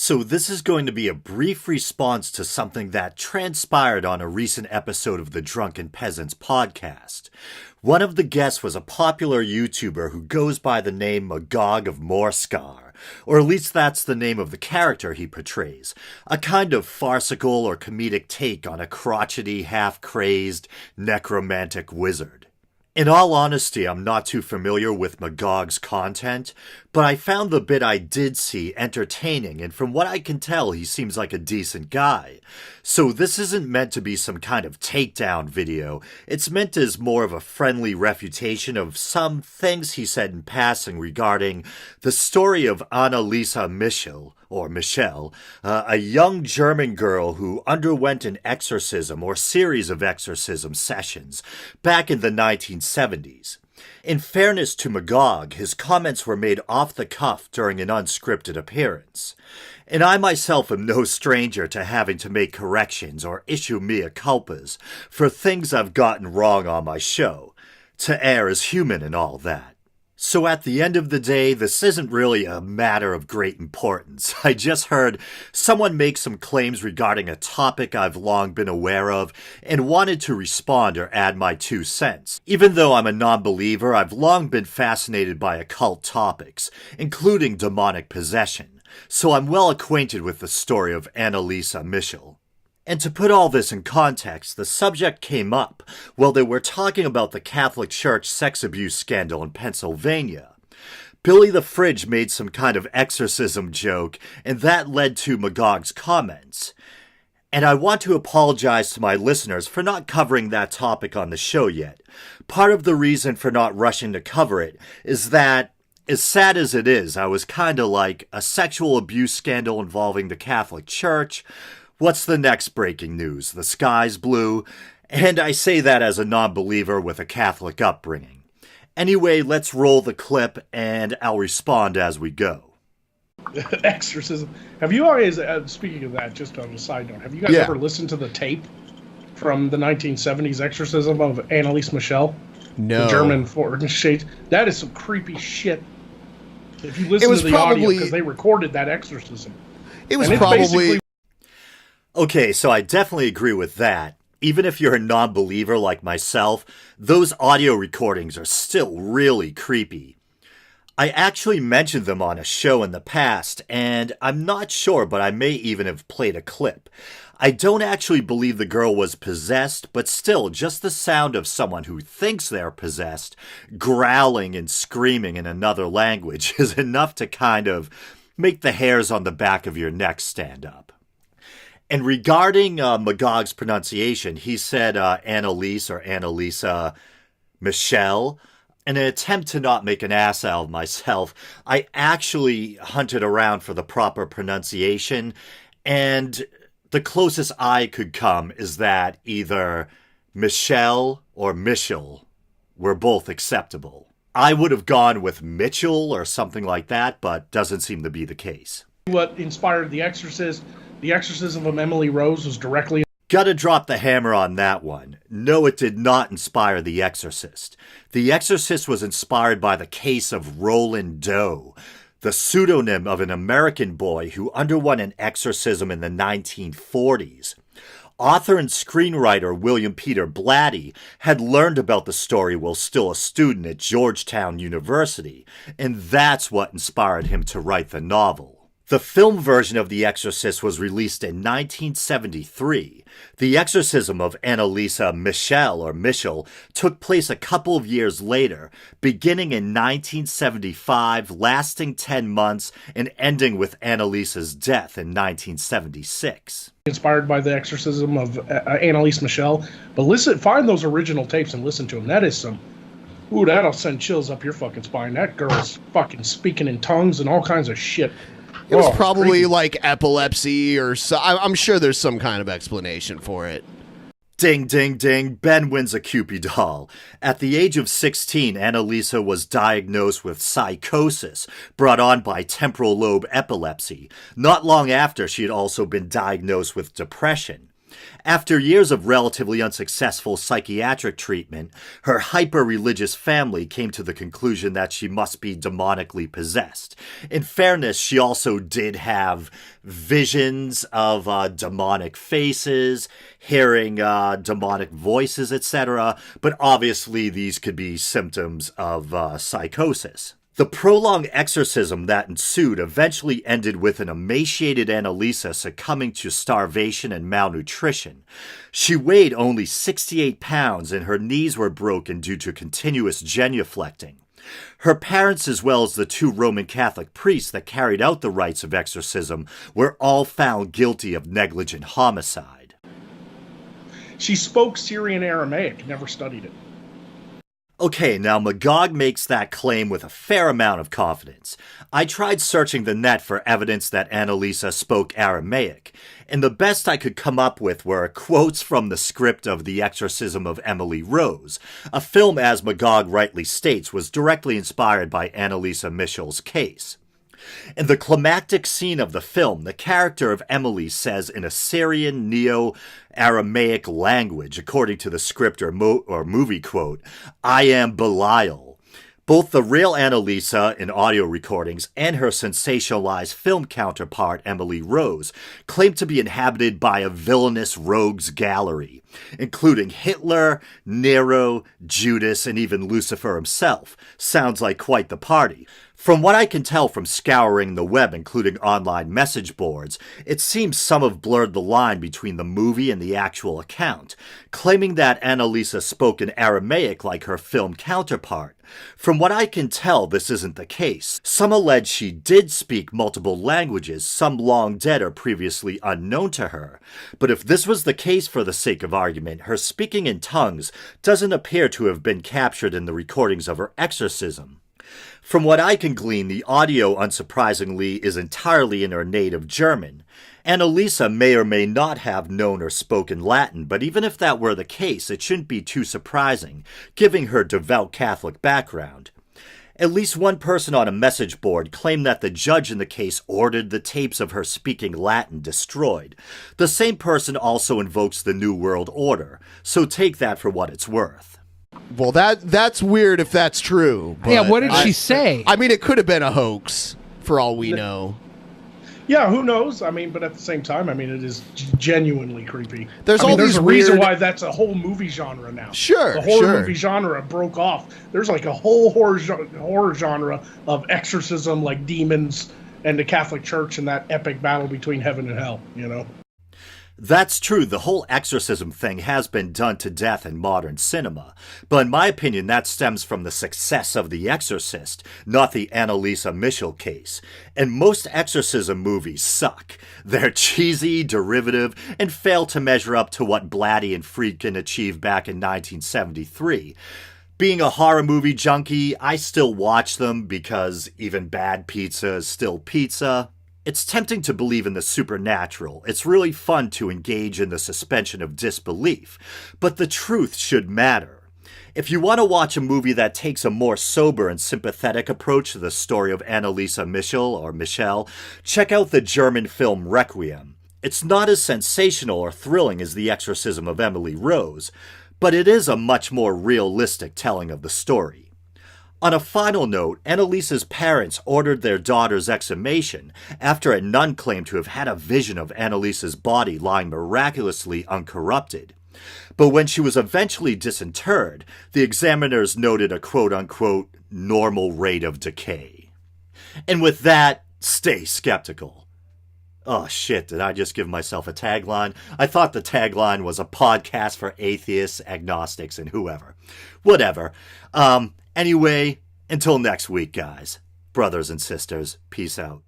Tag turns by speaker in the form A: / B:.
A: So this is going to be a brief response to something that transpired on a recent episode of the Drunken Peasants podcast. One of the guests was a popular YouTuber who goes by the name Magog of Morskar, or at least that's the name of the character he portrays, a kind of farcical or comedic take on a crotchety, half-crazed, necromantic wizard. In all honesty, I'm not too familiar with Magog's content, but I found the bit I did see entertaining, and from what I can tell, he seems like a decent guy. So this isn't meant to be some kind of takedown video, it's meant as more of a friendly refutation of some things he said in passing regarding the story of Anneliese Michel, or Michel, a young German girl who underwent an exorcism or series of exorcism sessions back in the 1970s. In fairness to Magog, his comments were made off the cuff during an unscripted appearance. And I myself am no stranger to having to make corrections or issue mea culpas for things I've gotten wrong on my show, to err as human and all that. So at the end of the day, this isn't really a matter of great importance. I just heard someone make some claims regarding a topic I've long been aware of and wanted to respond or add my 2 cents. Even though I'm a non-believer, I've long been fascinated by occult topics, including demonic possession, so I'm well acquainted with the story of Anneliese Michel. And to put all this in context, the subject came up while they were talking about the Catholic Church sex abuse scandal in Pennsylvania. Billy the Fridge made some kind of exorcism joke, and that led to Magog's comments. And I want to apologize to my listeners for not covering that topic on the show yet. Part of the reason for not rushing to cover it is that, as sad as it is, I was kinda like a sexual abuse scandal involving the Catholic Church. What's the next breaking news? The sky's blue, and I say that as a non-believer with a Catholic upbringing. Anyway, let's roll the clip, and I'll respond as we go.
B: Exorcism. Have you always, speaking of that, just on a side note, have you guys ever listened to the tape from the 1970s Exorcism of Anneliese Michel?
C: No.
B: The German foreign shade. That is some creepy shit. If you listen to the audio, because they recorded that exorcism.
C: It was probably...
A: Okay, so I definitely agree with that. Even if you're a non-believer like myself, those audio recordings are still really creepy. I actually mentioned them on a show in the past, and I'm not sure, but I may even have played a clip. I don't actually believe the girl was possessed, but still, just the sound of someone who thinks they're possessed, growling and screaming in another language is enough to kind of make the hairs on the back of your neck stand up. And regarding Magog's pronunciation, he said Anneliese or Anneliese Michel. In an attempt to not make an ass out of myself, I actually hunted around for the proper pronunciation, and the closest I could come is that either Michel or Michel were both acceptable. I would have gone with Mitchell or something like that, but doesn't seem to be the case.
B: What inspired The Exorcist? The Exorcism of Emily Rose was directly...
A: Gotta drop the hammer on that one. No, it did not inspire The Exorcist. The Exorcist was inspired by the case of Roland Doe, the pseudonym of an American boy who underwent an exorcism in the 1940s. Author and screenwriter William Peter Blatty had learned about the story while still a student at Georgetown University, and that's what inspired him to write the novel. The film version of The Exorcist was released in 1973. The exorcism of Anneliese Michel or Michel took place a couple of years later, beginning in 1975, lasting 10 months, and ending with Anneliese's death in 1976.
B: Inspired by the exorcism of Anneliese Michel. But find those original tapes and listen to them. That is some... Ooh, that'll send chills up your fucking spine. That girl's fucking speaking in tongues and all kinds of shit.
C: It was probably like epilepsy or so. I'm sure there's some kind of explanation for it.
A: Ding, ding, ding. Ben wins a Cupid doll. At the age of 16, Anneliese was diagnosed with psychosis, brought on by temporal lobe epilepsy. Not long after, she had also been diagnosed with depression. After years of relatively unsuccessful psychiatric treatment, her hyper-religious family came to the conclusion that she must be demonically possessed. In fairness, she also did have visions of demonic faces, hearing demonic voices, etc., but obviously these could be symptoms of psychosis. The prolonged exorcism that ensued eventually ended with an emaciated Anneliese succumbing to starvation and malnutrition. She weighed only 68 pounds and her knees were broken due to continuous genuflecting. Her parents, as well as the 2 Roman Catholic priests that carried out the rites of exorcism, were all found guilty of negligent homicide.
B: She spoke Syrian Aramaic, never studied it.
A: Okay, now Magog makes that claim with a fair amount of confidence. I tried searching the net for evidence that Anneliese spoke Aramaic, and the best I could come up with were quotes from the script of The Exorcism of Emily Rose, a film, as Magog rightly states, was directly inspired by Anneliese Michel's case. In the climactic scene of the film, the character of Emily says in a Syrian Neo-Aramaic language, according to the script or movie quote, "I am Belial." Both the real Anneliese in audio recordings and her sensationalized film counterpart, Emily Rose, claim to be inhabited by a villainous rogues gallery, including Hitler, Nero, Judas, and even Lucifer himself. Sounds like quite the party. From what I can tell from scouring the web, including online message boards, it seems some have blurred the line between the movie and the actual account, claiming that Anneliese spoke in Aramaic like her film counterpart. From what I can tell, this isn't the case. Some allege she did speak multiple languages, some long dead or previously unknown to her. But if this was the case for the sake of argument, her speaking in tongues doesn't appear to have been captured in the recordings of her exorcism. From what I can glean, the audio, unsurprisingly, is entirely in her native German. Anneliese may or may not have known or spoken Latin, but even if that were the case, it shouldn't be too surprising, given her devout Catholic background. At least one person on a message board claimed that the judge in the case ordered the tapes of her speaking Latin destroyed. The same person also invokes the New World Order, so take that for what it's worth.
C: Well, that's weird if that's true.
D: Yeah, what did she say?
C: I mean, it could have been a hoax, for all we know.
B: Yeah, who knows? I mean, but at the same time, I mean, it is genuinely creepy.
C: There's
B: a reason why that's a whole movie genre now.
C: Sure,
B: the horror movie genre broke off. There's like a whole horror genre of exorcism, like demons and the Catholic Church and that epic battle between heaven and hell, you know?
A: That's true, the whole exorcism thing has been done to death in modern cinema, but in my opinion that stems from the success of The Exorcist, not the Anneliese Michel case. And most exorcism movies suck. They're cheesy, derivative, and fail to measure up to what Blatty and Friedkin achieved back in 1973. Being a horror movie junkie, I still watch them because even bad pizza is still pizza. It's tempting to believe in the supernatural. It's really fun to engage in the suspension of disbelief. But the truth should matter. If you want to watch a movie that takes a more sober and sympathetic approach to the story of Anneliese Michel, check out the German film Requiem. It's not as sensational or thrilling as The Exorcism of Emily Rose, but it is a much more realistic telling of the story. On a final note, Anneliese's parents ordered their daughter's exhumation after a nun claimed to have had a vision of Anneliese's body lying miraculously uncorrupted. But when she was eventually disinterred, the examiners noted a quote-unquote normal rate of decay. And with that, stay skeptical. Oh shit, did I just give myself a tagline? I thought the tagline was a podcast for atheists, agnostics, and whoever. Whatever. Anyway, until next week, guys. Brothers and sisters, peace out.